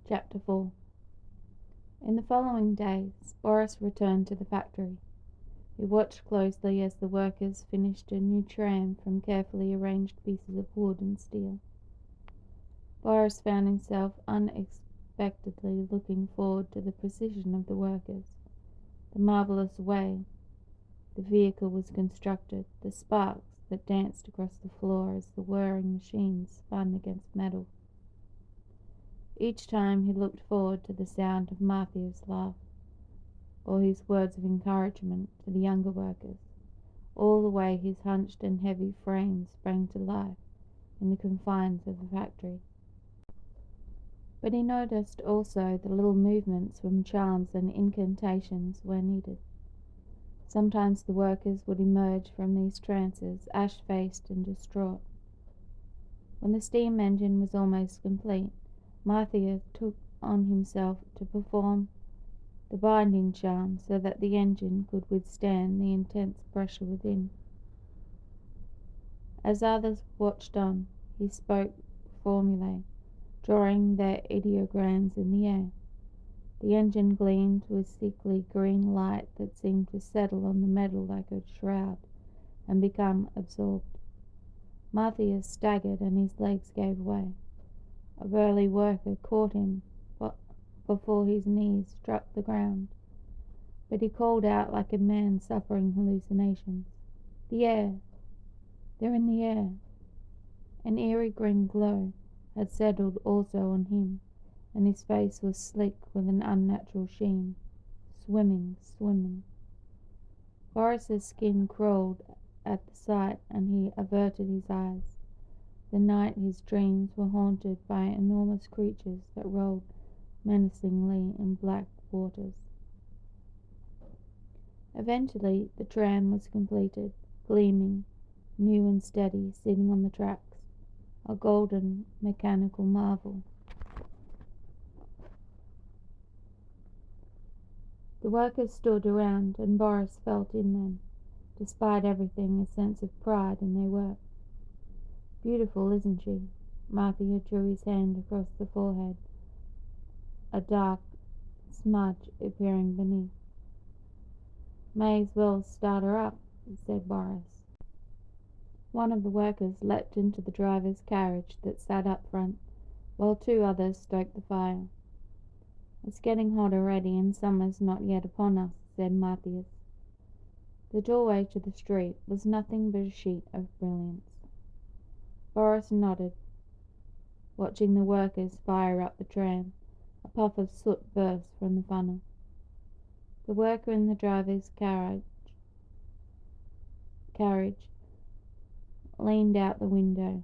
Chapter 4. In the following days, Boris returned to the factory. He watched closely as the workers finished a new tram from carefully arranged pieces of wood and steel. Boris found himself unexpectedly looking forward to the precision of the workers, the marvelous way the vehicle was constructed, the sparks that danced across the floor as the whirring machines spun against metal. Each time he looked forward to the sound of Martha's laugh, or his words of encouragement to the younger workers, all the way his hunched and heavy frame sprang to life in the confines of the factory. But he noticed also the little movements from charms and incantations where needed. Sometimes the workers would emerge from these trances ash-faced and distraught. When the steam engine was almost complete, Martha took on himself to perform the binding charm so that the engine could withstand the intense pressure within. As others watched on, he spoke formulae, drawing their ideograms in the air. The engine gleamed with sickly green light that seemed to settle on the metal like a shroud and become absorbed. Matthias staggered and his legs gave way. A burly worker caught him before his knees struck the ground, but he called out like a man suffering hallucinations. "The air! They're in the air!" An eerie green glow had settled also on him, and his face was slick with an unnatural sheen. Swimming. Boris's skin crawled at the sight, and he averted his eyes. The night his dreams were haunted by enormous creatures that rolled menacingly in black waters. Eventually the tram was completed, gleaming, new and steady, sitting on the tracks, a golden mechanical marvel. The workers stood around, and Boris felt in them, despite everything, a sense of pride in their work. "Beautiful, isn't she?" Martha drew his hand across the forehead, a dark smudge appearing beneath. "May as well start her up," said Boris. One of the workers leapt into the driver's carriage that sat up front, while two others stoked the fire. "It's getting hot already, and summer's not yet upon us," said Matthias. The doorway to the street was nothing but a sheet of brilliance. Boris nodded, watching the workers fire up the tram. A puff of soot burst from the funnel. The worker in the driver's carriage leaned out the window.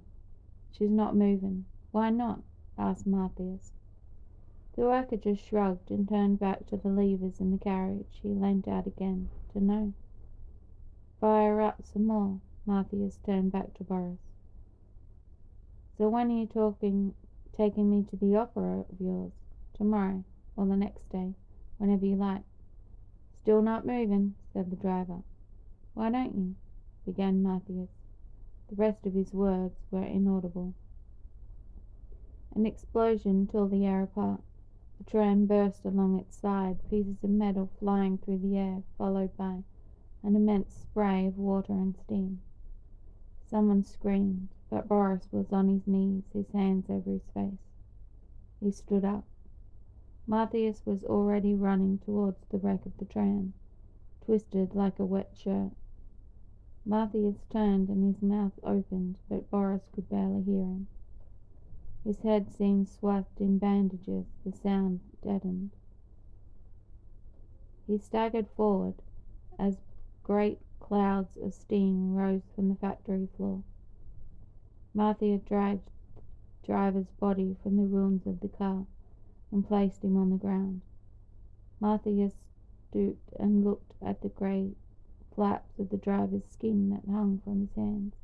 "She's not moving." "Why not?" asked Matthias. The worker just shrugged and turned back to the levers in the carriage. He leant out again. "Dunno." "Fire up some more." Matthias turned back to Boris. "So when are you taking me to the opera of yours?" "Tomorrow, or the next day, whenever you like." "Still not moving," said the driver. "Why don't you?" began Matthias. The rest of his words were inaudible. An explosion tore the air apart. The tram burst along its side, pieces of metal flying through the air, followed by an immense spray of water and steam. Someone screamed, but Boris was on his knees, his hands over his face. He stood up. Matthias was already running towards the wreck of the tram, twisted like a wet shirt. Matthias turned and his mouth opened, but Boris could barely hear him. His head seemed swathed in bandages, the sound deadened. He staggered forward as great clouds of steam rose from the factory floor. Martha dragged the driver's body from the ruins of the car and placed him on the ground. Matthias stooped and looked at the grey flaps of the driver's skin that hung from his hands,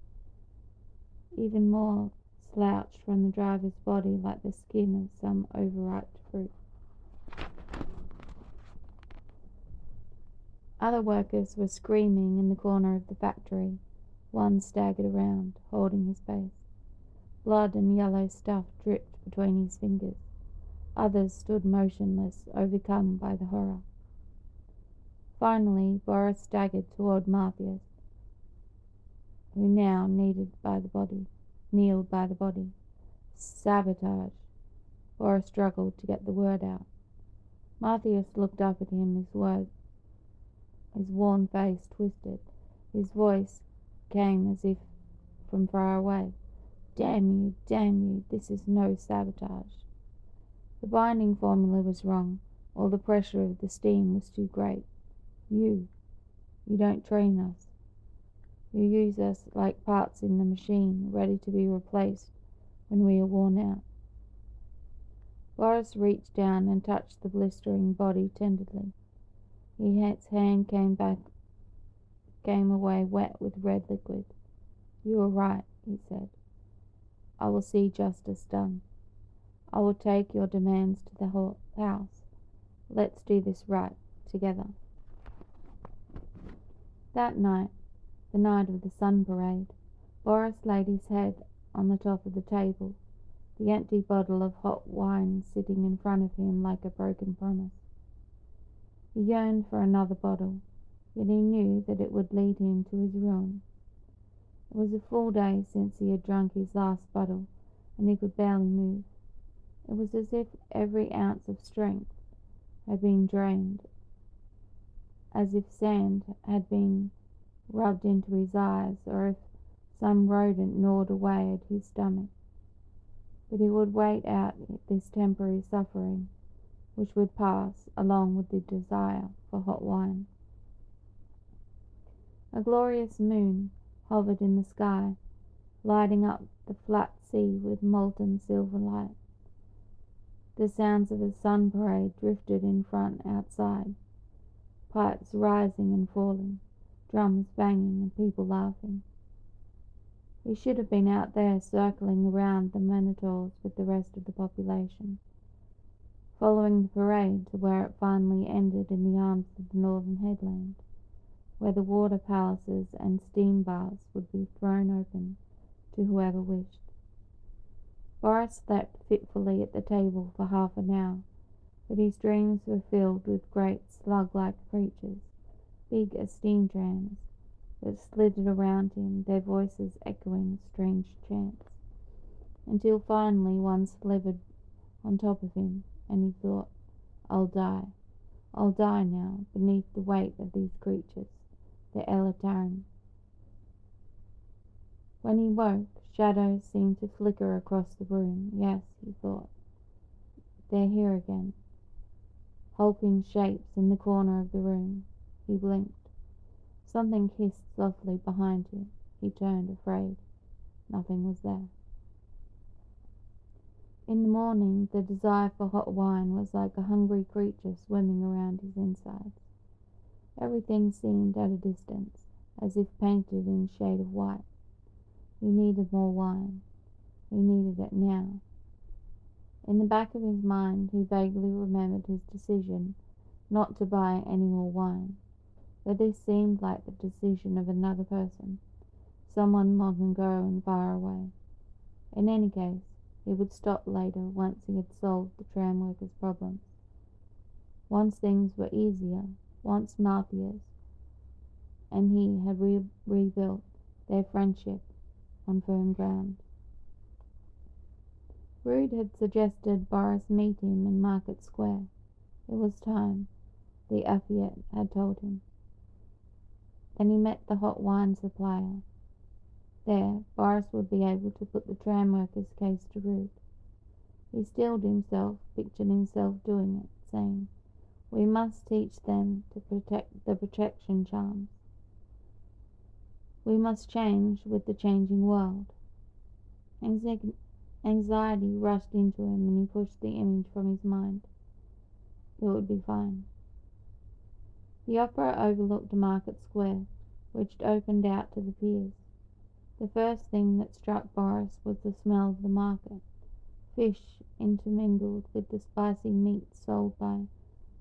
even more slouched from the driver's body, like the skin of some overripe fruit. Other workers were screaming in the corner of the factory. One staggered around, holding his face. Blood and yellow stuff dripped between his fingers. Others stood motionless, overcome by the horror. Finally, Boris staggered toward Matthias, who now kneeled by the body. Sabotage! Boris struggled to get the word out. Matthias looked up at him, his worn face twisted. His voice came as if from far away. Damn you, this is no sabotage. The binding formula was wrong, or the pressure of the steam was too great. You don't train us. You use us like parts in the machine, ready to be replaced when we are worn out. Boris reached down and touched the blistering body tenderly. His hand came away wet with red liquid. You are right, he said. I will see justice done. I will take your demands to the whole house. Let's do this right, together. That night, the night of the sun parade, Boris laid his head on the top of the table, the empty bottle of hot wine sitting in front of him like a broken promise. He yearned for another bottle, yet he knew that it would lead him to his ruin. It was a full day since he had drunk his last bottle, and he could barely move. It was as if every ounce of strength had been drained, as if sand had been rubbed into his eyes, or if some rodent gnawed away at his stomach. But he would wait out this temporary suffering, which would pass along with the desire for hot wine. A glorious moon hovered in the sky, lighting up the flat sea with molten silver light. The sounds of a sun parade drifted in front outside, pipes rising and falling, drums banging and people laughing. He should have been out there circling around the Minotaurs with the rest of the population, following the parade to where it finally ended in the arms of the northern headland, where the water palaces and steam baths would be thrown open to whoever wished. Boris slept fitfully at the table for half an hour, but his dreams were filled with great slug-like creatures, big as steam trams, that slithered around him, their voices echoing strange chants, until finally one slithered on top of him, and he thought, I'll die now, beneath the weight of these creatures, the Elataran. When he woke, shadows seemed to flicker across the room. Yes, he thought, they're here again. Hulking shapes in the corner of the room. He blinked. Something hissed softly behind him. He turned, afraid. Nothing was there. In the morning, the desire for hot wine was like a hungry creature swimming around his insides. Everything seemed at a distance, as if painted in a shade of white. He needed more wine. He needed it now. In the back of his mind, he vaguely remembered his decision not to buy any more wine, but this seemed like the decision of another person, someone long ago and far away. In any case, he would stop later once he had solved the tram workers' problems. Once things were easier, once Matthias and he had rebuilt their friendship on firm ground. Rude had suggested Boris meet him in Market Square. It was time, the Affiette had told him. Then he met the hot wine supplier. There, Boris would be able to put the tram workers' case to root. He stilled himself, pictured himself doing it, saying, we must teach them to protect the protection charms. We must change with the changing world. Anxiety rushed into him, and he pushed the image from his mind. It would be fine. The opera overlooked Market Square, which opened out to the piers. The first thing that struck Boris was the smell of the market, fish intermingled with the spicy meat sold by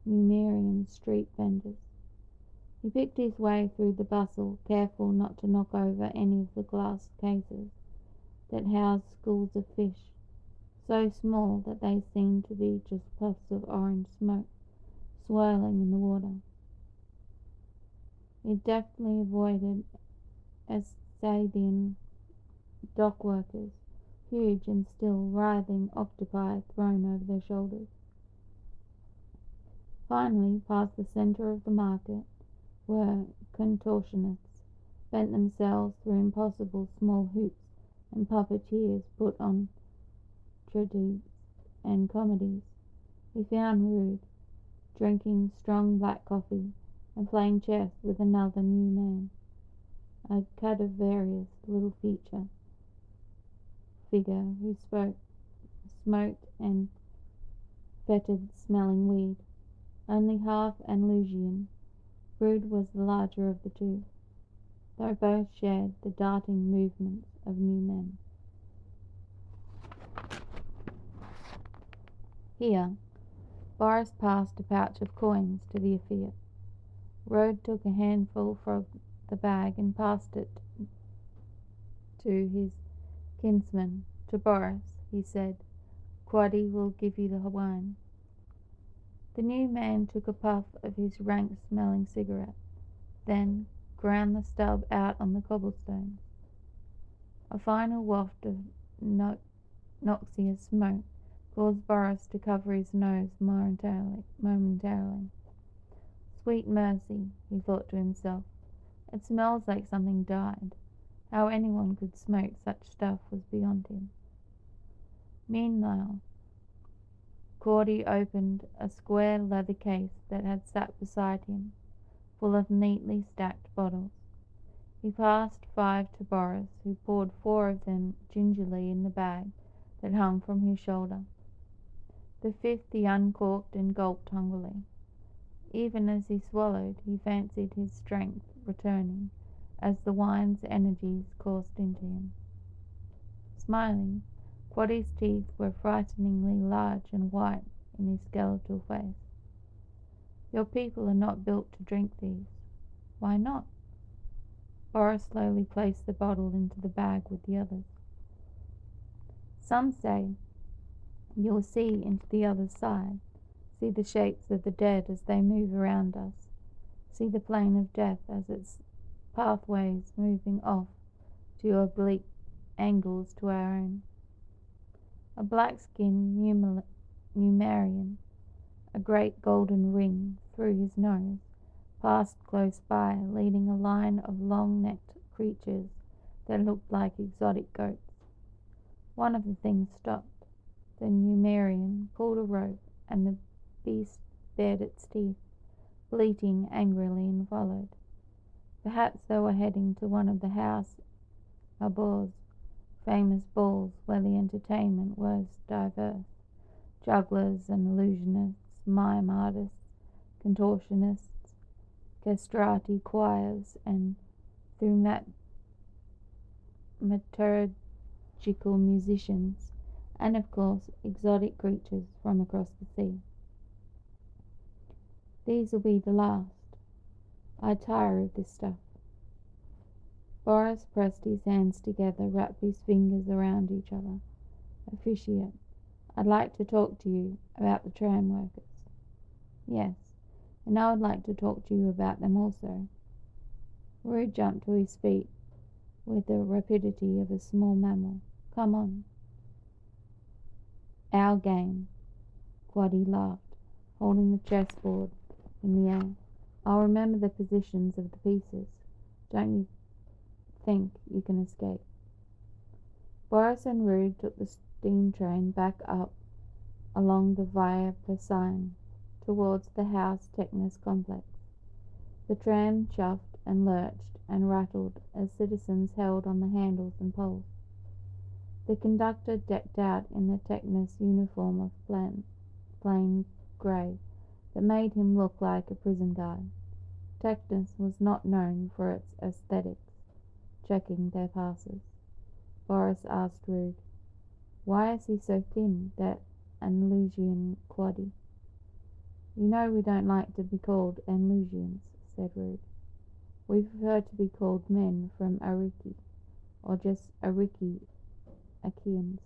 Numerian street vendors. He picked his way through the bustle, careful not to knock over any of the glass cases that housed schools of fish, so small that they seemed to be just puffs of orange smoke swirling in the water. It deftly avoided Asadian dock workers, huge and still writhing octopi thrown over their shoulders. Finally, past the center of the market, where contortionists bent themselves through impossible small hoops and puppeteers put on tragedies and comedies, he found Rude, drinking strong black coffee and playing chess with another new man, a cadaverous little figure who smoked and fetid-smelling weed. Only half Andalusian, Rude was the larger of the two, though both shared the darting movements of new men. Here, Boris passed a pouch of coins to the Affair. Rode took a handful from the bag and passed it to his kinsman. To Boris, he said, "Quaddy will give you the wine." The new man took a puff of his rank-smelling cigarette, then ground the stub out on the cobblestones. A final waft of noxious smoke caused Boris to cover his nose momentarily. Sweet mercy, he thought to himself. It smells like something died. How anyone could smoke such stuff was beyond him. Meanwhile, Cordy opened a square leather case that had sat beside him, full of neatly stacked bottles. He passed 5 to Boris, who poured 4 of them gingerly in the bag that hung from his shoulder. The 5th he uncorked and gulped hungrily. Even as he swallowed, he fancied his strength returning as the wine's energies coursed into him. Smiling, Quaddy's teeth were frighteningly large and white in his skeletal face. "Your people are not built to drink these." "Why not?" Boris slowly placed the bottle into the bag with the others. "Some say you'll see into the other side, see the shapes of the dead as they move around us, see the plane of death as its pathways moving off to oblique angles to our own." A black-skinned Numerian, a great golden ring through his nose, passed close by, leading a line of long-necked creatures that looked like exotic goats. One of the things stopped. The Numerian pulled a rope, and the beast bared its teeth, bleating angrily, and followed. Perhaps they were heading to one of the House Albor's famous balls, where the entertainment was diverse. Jugglers and illusionists, mime artists, contortionists, castrati choirs, and thaumaturgical musicians, and of course exotic creatures from across the sea. "These will be the last. I tire of this stuff." Boris pressed his hands together, wrapped his fingers around each other. "Officiate, I'd like to talk to you about the tram workers." "Yes, and I would like to talk to you about them also." Rude jumped to his feet with the rapidity of a small mammal. "Come on." "Our game." Quaddy laughed, holding the chessboard in the air. "I'll remember the positions of the pieces. Don't you think you can escape?" Boris and Rude took the steam train back up along the Via Persine towards the House Technis complex. The tram chuffed and lurched and rattled as citizens held on the handles and poles. The conductor, decked out in the Technis uniform of plain grey that made him look like a prison guard. Technis was not known for its aesthetics. Checking their passes, Boris asked Rude, "Why is he so thin, that Andalusian Quaddy?" "You know we don't like to be called Andalusians," said Rude. "We prefer to be called men from Ariki, or just Ariki Akians."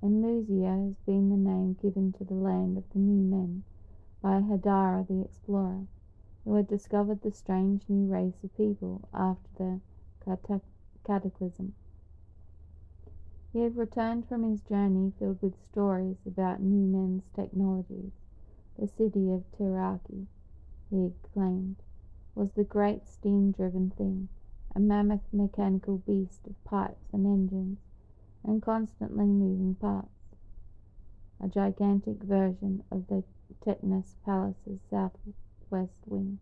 Andalusia has been the name given to the land of the new men by Hadara the explorer, who had discovered the strange new race of people after the cataclysm. He had returned from his journey filled with stories about new men's technologies. The city of Tiraki, he exclaimed, was the great steam-driven thing, a mammoth mechanical beast of pipes and engines and constantly moving parts, a gigantic version of the Technos Palace's southwest wing.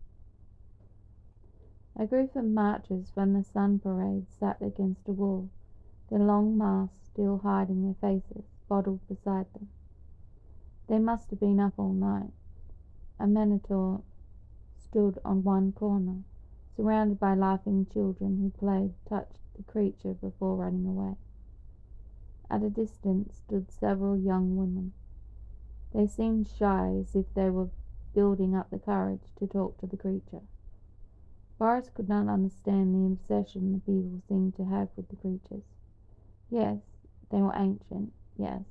A group of marchers from the Sun Parade sat against a wall, their long masks still hiding their faces, bottled beside them. They must have been up all night. A minotaur stood on one corner, surrounded by laughing children who touched the creature before running away. At a distance stood several young women. They seemed shy, as if they were building up the courage to talk to the creature. Boris could not understand the obsession the people seemed to have with the creatures. Yes, they were ancient, yes.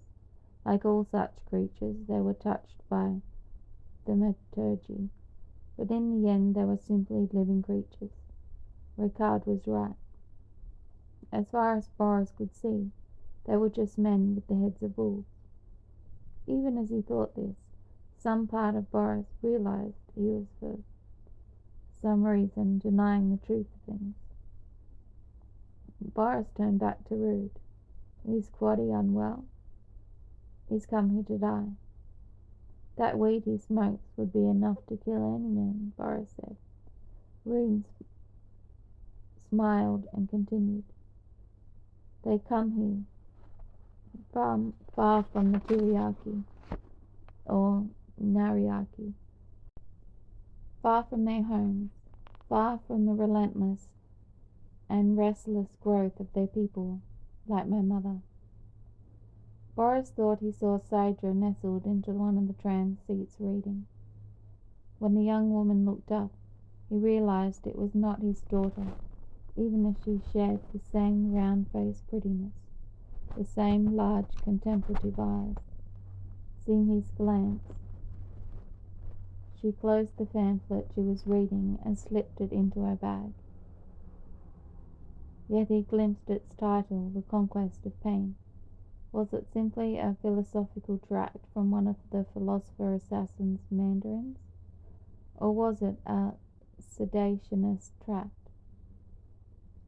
Like all such creatures, they were touched by thaumaturgy, but in the end they were simply living creatures. Ricard was right. As far as Boris could see, they were just men with the heads of wolves. Even as he thought this, some part of Boris realized he was for some reason denying the truth of things. Boris turned back to Rude. Is Quaddy unwell? He's come here to die. That weed he smokes would be enough to kill any man, Boris said. Rude smiled and continued. They come here from far from the Kiriaki or Nariaki, far from their homes, far from the relentless and restless growth of their people, like my mother. Boris thought he saw Sidra nestled into one of the tram seats reading. When the young woman looked up, he realized it was not his daughter, even as she shared the same round-faced prettiness, the same large contemplative eyes. Seeing his glance, she closed the pamphlet she was reading and slipped it into her bag. Yet he glimpsed its title, The Conquest of Pain. Was it simply a philosophical tract from one of the philosopher assassin's mandarins? Or was it a sedationist tract?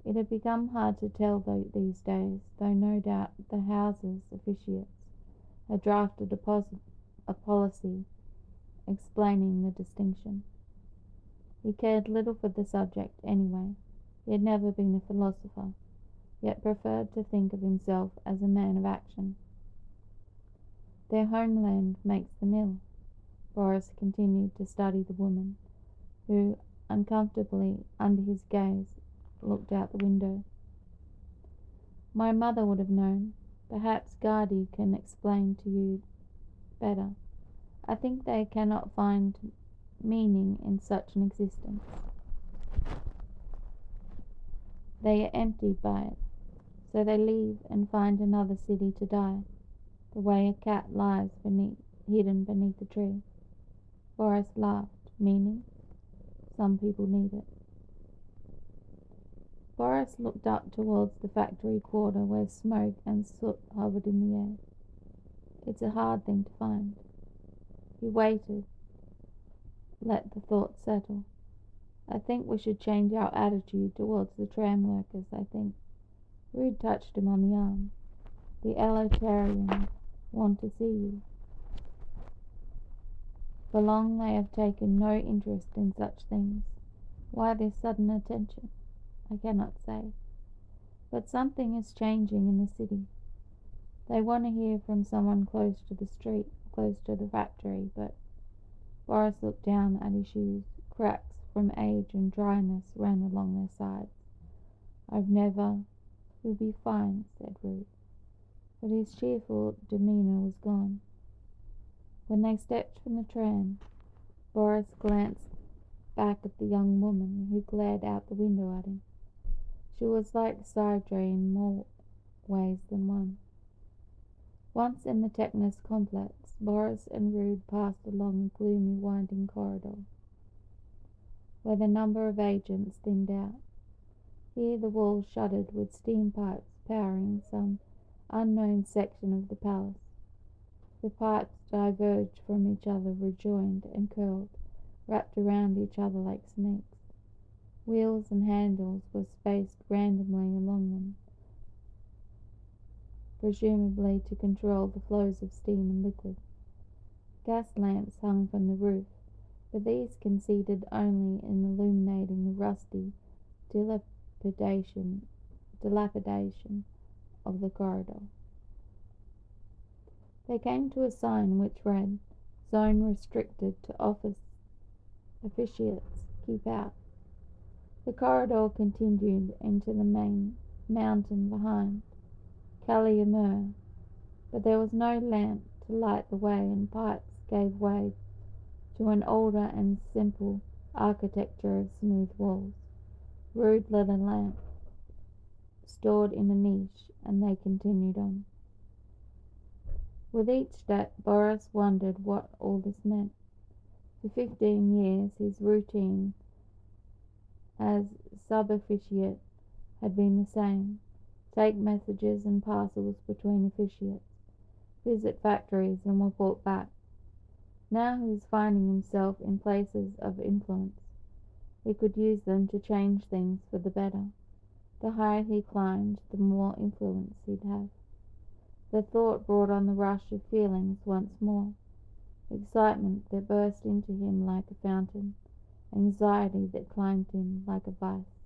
It had become hard to tell these days, though no doubt the House's officiates had drafted a policy explaining the distinction. He cared little for the subject anyway. He had never been a philosopher, yet preferred to think of himself as a man of action. Their homeland makes them ill. Boris continued to study the woman, who, uncomfortably under his gaze, looked out the window. My mother would have known. Perhaps Gardy can explain to you better. I think they cannot find meaning in such an existence. They are emptied by it, so they leave and find another city to die, the way a cat lies hidden beneath a tree. Boris laughed. Meaning? Some people need it. Boris looked up towards the factory quarter where smoke and soot hovered in the air. It's a hard thing to find. He waited, let the thought settle. I think we should change our attitude towards the tram workers, I think. Rude touched him on the arm. The Elotarians want to see you. For long they have taken no interest in such things. Why this sudden attention? I cannot say. But something is changing in the city. They want to hear from someone close to the street, close to the factory, but Boris looked down at his shoes. Cracks from age and dryness ran along their sides. You'll be fine, said Rude. But his cheerful demeanour was gone. When they stepped from the tram, Boris glanced back at the young woman who glared out the window at him. She was like Sidra in more ways than one. Once in the Technus complex, Boris and Rude passed along a gloomy, winding corridor, where the number of agents thinned out. Here the walls shuddered with steam pipes powering some unknown section of the palace. The pipes diverged from each other, rejoined and curled, wrapped around each other like snakes. Wheels and handles were spaced randomly along them, presumably to control the flows of steam and liquid. Gas lamps hung from the roof, but these succeeded only in illuminating the rusty dilapidation of the corridor. They came to a sign which read, "Zone restricted to office officiates. Keep out." The corridor continued into the main mountain behind Kaliamur, but there was no lamp to light the way, and pipes gave way to an older and simple architecture of smooth walls. Rude lit a lamp stored in a niche, and they continued on. With each step, Boris wondered what all this meant. For 15 years, his routine as sub-officiate had been the same: take messages and parcels between officiates, visit factories and report back. Now he was finding himself in places of influence. He could use them to change things for the better. The higher he climbed, the more influence he'd have. The thought brought on the rush of feelings once more: excitement that burst into him like a fountain, anxiety that climbed him like a vice.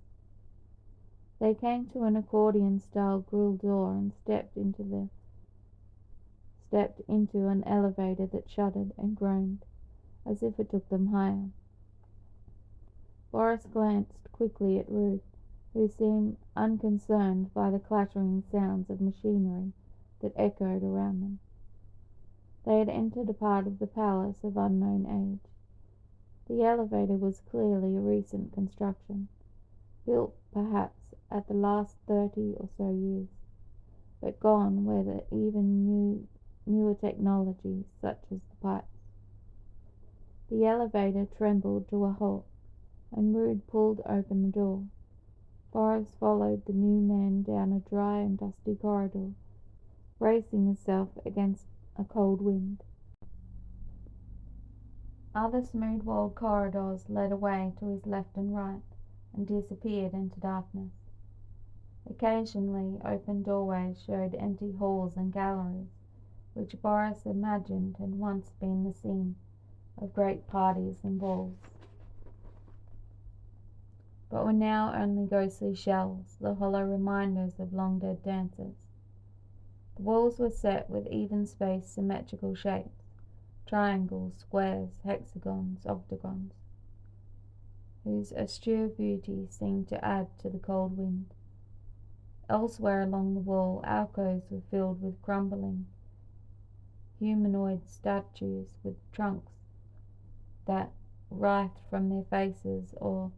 They came to an accordion-style grille door and stepped into an elevator that shuddered and groaned as if it took them higher. Boris glanced quickly at Rude, who seemed unconcerned by the clattering sounds of machinery that echoed around them. They had entered a part of the palace of unknown age. The elevator was clearly a recent construction, built perhaps at the last 30 or so years, but gone where even newer technology, such as the pipes. The elevator trembled to a halt, and Rude pulled open the door. Boris followed the new man down a dry and dusty corridor, bracing himself against a cold wind. Other smooth-walled corridors led away to his left and right, and disappeared into darkness. Occasionally, open doorways showed empty halls and galleries, which Boris imagined had once been the scene of great parties and balls, but were now only ghostly shells, the hollow reminders of long-dead dances. The walls were set with even-spaced symmetrical shapes: triangles, squares, hexagons, octagons, whose austere beauty seemed to add to the cold wind. Elsewhere along the wall, alcoves were filled with crumbling humanoid statues with trunks that writhed from their faces, or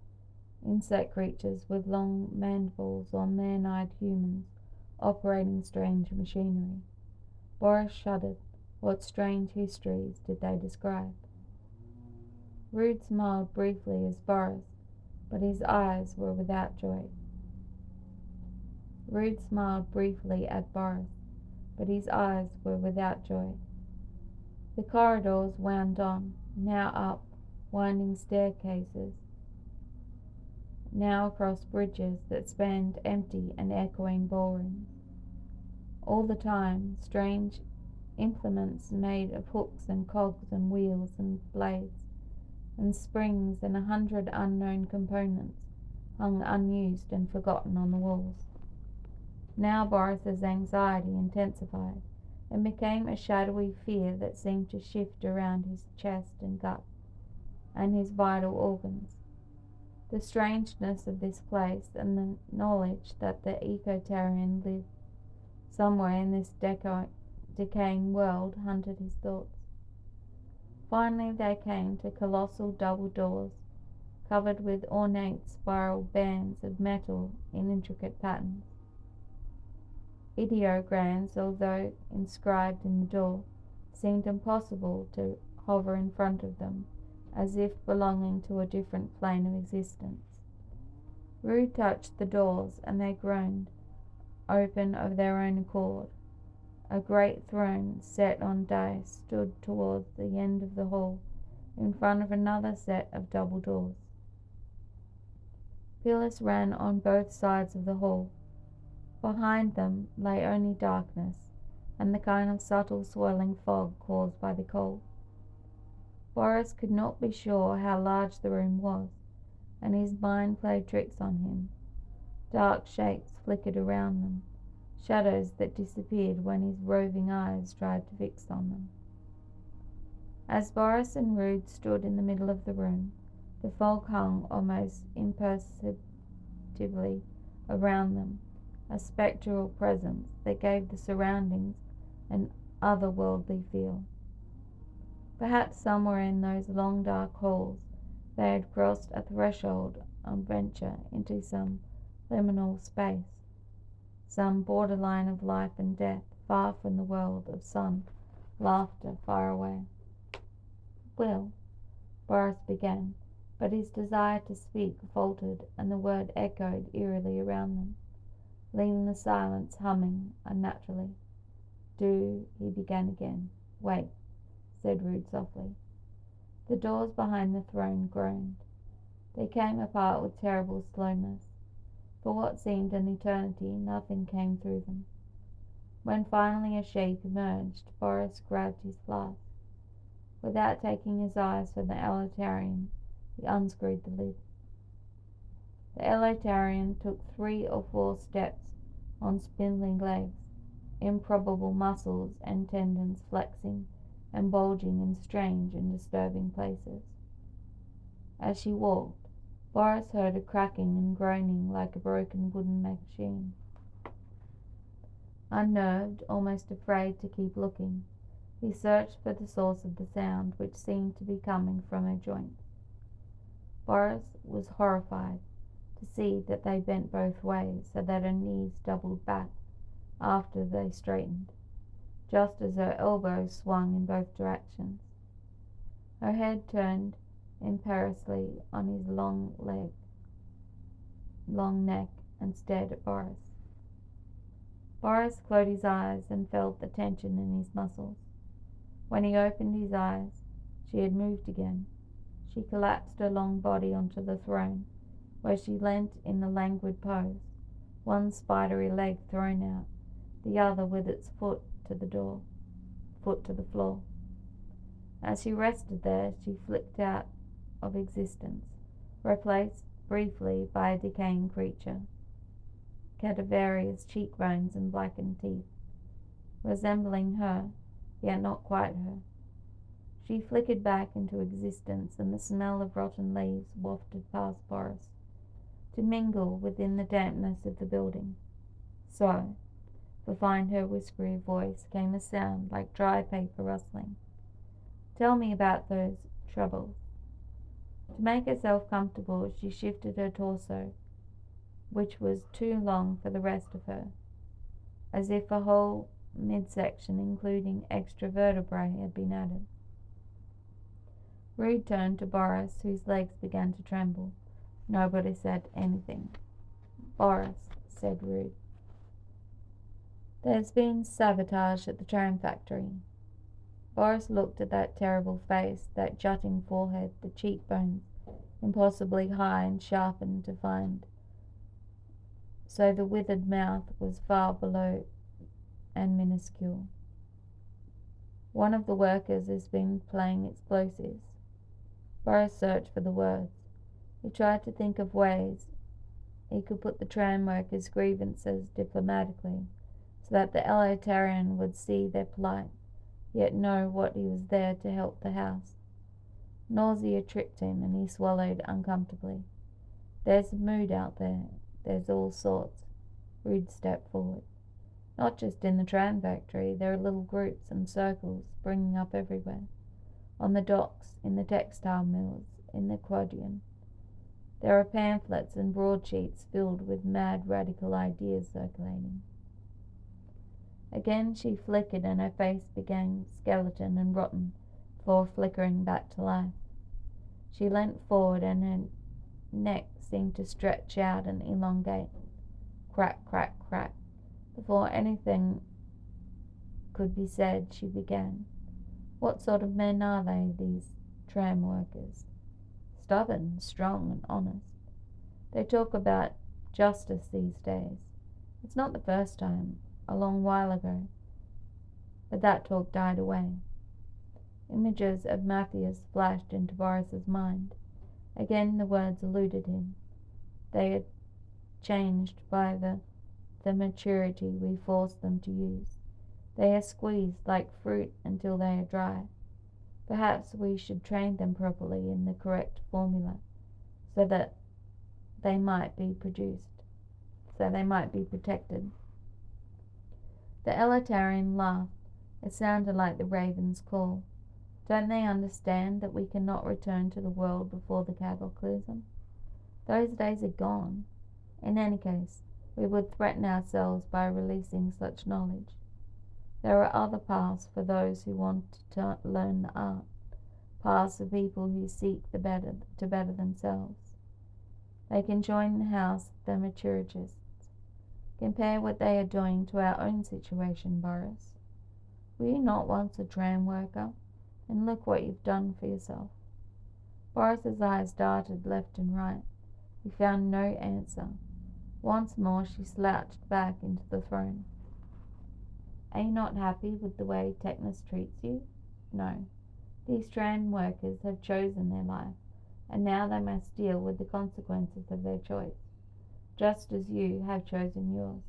insect creatures with long mandibles, or man-eyed humans operating strange machinery. Boris shuddered. What strange histories did they describe? Rude smiled briefly as Boris, but his eyes were without joy. Rude smiled briefly at Boris, but his eyes were without joy. The corridors wound on, now up winding staircases, now across bridges that spanned empty and echoing ballrooms. All the time, strange implements made of hooks and cogs and wheels and blades and springs and 100 unknown components hung unused and forgotten on the walls. Now Boris's anxiety intensified and became a shadowy fear that seemed to shift around his chest and gut and his vital organs. The strangeness of this place and the knowledge that the Ecotarian lived somewhere in this decaying world haunted his thoughts. Finally they came to colossal double doors covered with ornate spiral bands of metal in intricate patterns. Ideograms, although inscribed in the door, seemed impossible to hover in front of them, as if belonging to a different plane of existence. Rude touched the doors, and they groaned open of their own accord. A great throne set on dice stood towards the end of the hall, in front of another set of double doors. Pillars ran on both sides of the hall. Behind them lay only darkness, and the kind of subtle swirling fog caused by the cold. Boris could not be sure how large the room was, and his mind played tricks on him. Dark shapes flickered around them, shadows that disappeared when his roving eyes tried to fix on them. As Boris and Rude stood in the middle of the room, the fog hung almost imperceptibly around them, a spectral presence that gave the surroundings an otherworldly feel. Perhaps somewhere in those long dark halls they had crossed a threshold on venture into some liminal space, some borderline of life and death, far from the world of sun, laughter, far away. "Will," Boris began, but his desire to speak faltered, and the word echoed eerily around them, leaving the silence humming unnaturally. He began again. "Wait," said Rude softly. The doors behind the throne groaned. They came apart with terrible slowness. For what seemed an eternity, nothing came through them. When finally a shape emerged, Boris grabbed his flask. Without taking his eyes from the Elotarian, he unscrewed the lid. The Elotarian took 3 or 4 steps on spindling legs, improbable muscles and tendons flexing and bulging in strange and disturbing places. As she walked, Boris heard a cracking and groaning like a broken wooden machine. Unnerved, almost afraid to keep looking, he searched for the source of the sound, which seemed to be coming from her joints. Boris was horrified to see that they bent both ways, so that her knees doubled back after they straightened, just as her elbows swung in both directions. Her head turned imperiously on his long neck, and stared at Boris. Boris closed his eyes and felt the tension in his muscles. When he opened his eyes, she had moved again. She collapsed her long body onto the throne, where she leant in a languid pose, one spidery leg thrown out, the other with its foot to the floor. As she rested there, she flicked out of existence, replaced briefly by a decaying creature, cadaverous cheekbones and blackened teeth, resembling her, yet not quite her. She flickered back into existence, and the smell of rotten leaves wafted past Boris, to mingle within the dampness of the building. "So," behind her whispery voice came a sound like dry paper rustling. "Tell me about those troubles." To make herself comfortable, she shifted her torso, which was too long for the rest of her, as if a whole midsection, including extra vertebrae, had been added. Rude turned to Boris, whose legs began to tremble. Nobody said anything. "Boris," said Rude, "there's been sabotage at the tram factory." Boris looked at that terrible face, that jutting forehead, the cheekbones, impossibly high and sharpened to find, so the withered mouth was far below and minuscule. "One of the workers has been playing explosives." Boris searched for the words. He tried to think of ways he could put the tram workers' grievances diplomatically, so that the Elotarian would see their plight, yet know what he was there to help the house. Nausea tripped him, and he swallowed uncomfortably. "There's a mood out there. There's all sorts." Rude stepped forward. "Not just in the tram factory. There are little groups and circles springing up everywhere. On the docks, in the textile mills, in the quadrian. There are pamphlets and broadsheets filled with mad radical ideas circulating." Again she flickered and her face became skeleton and rotten before flickering back to life. She leant forward and her neck seemed to stretch out and elongate. Crack, crack, crack. Before anything could be said, she began. What sort of men are they, these tram workers? Stubborn, strong, and honest. They talk about justice these days. It's not the first time, a long while ago. But that talk died away. Images of Matthias flashed into Boris's mind. Again the words eluded him. They had changed by the maturity we force them to use. They are squeezed like fruit until they are dry. Perhaps we should train them properly in the correct formula, so that they might be protected. The Elitarian laughed. It sounded like the raven's call. Don't they understand that we cannot return to the world before the cataclysm? Those days are gone. In any case, we would threaten ourselves by releasing such knowledge. There are other paths for those who want to learn the art, paths for people who seek to better themselves. They can join the house of the maturists. Compare what they are doing to our own situation, Boris. Were you not once a tram worker? And look what you've done for yourself. Boris's eyes darted left and right. He found no answer. Once more she slouched back into the throne. Are you not happy with the way Technus treats you? No. These tram workers have chosen their life, and now they must deal with the consequences of their choice, just as you have chosen yours.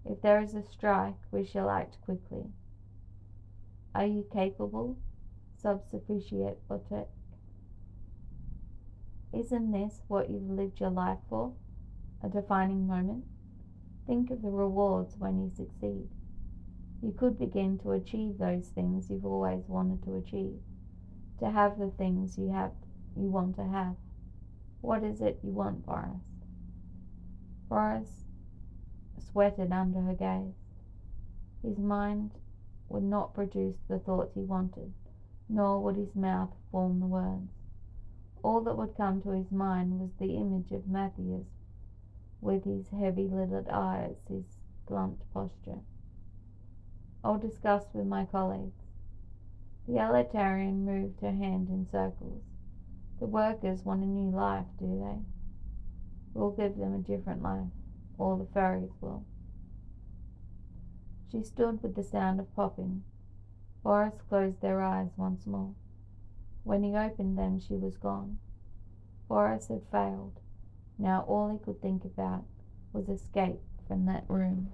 If there is a strike, we shall act quickly. Are you capable? Subsufficiate Botek. Isn't this what you've lived your life for? A defining moment? Think of the rewards when you succeed. You could begin to achieve those things you've always wanted to achieve, to have the things you want to have. What is it you want, Boris? Boris sweated under her gaze. His mind would not produce the thoughts he wanted, nor would his mouth form the words. All that would come to his mind was the image of Matthias, with his heavy-lidded eyes, his blunt posture. I'll discuss with my colleagues. The Elitarian moved her hand in circles. The workers want a new life, do they? We'll give them a different life. All the furries will. She stood with the sound of popping. Boris closed their eyes once more. When he opened them, she was gone. Boris had failed. Now all he could think about was escape from that room.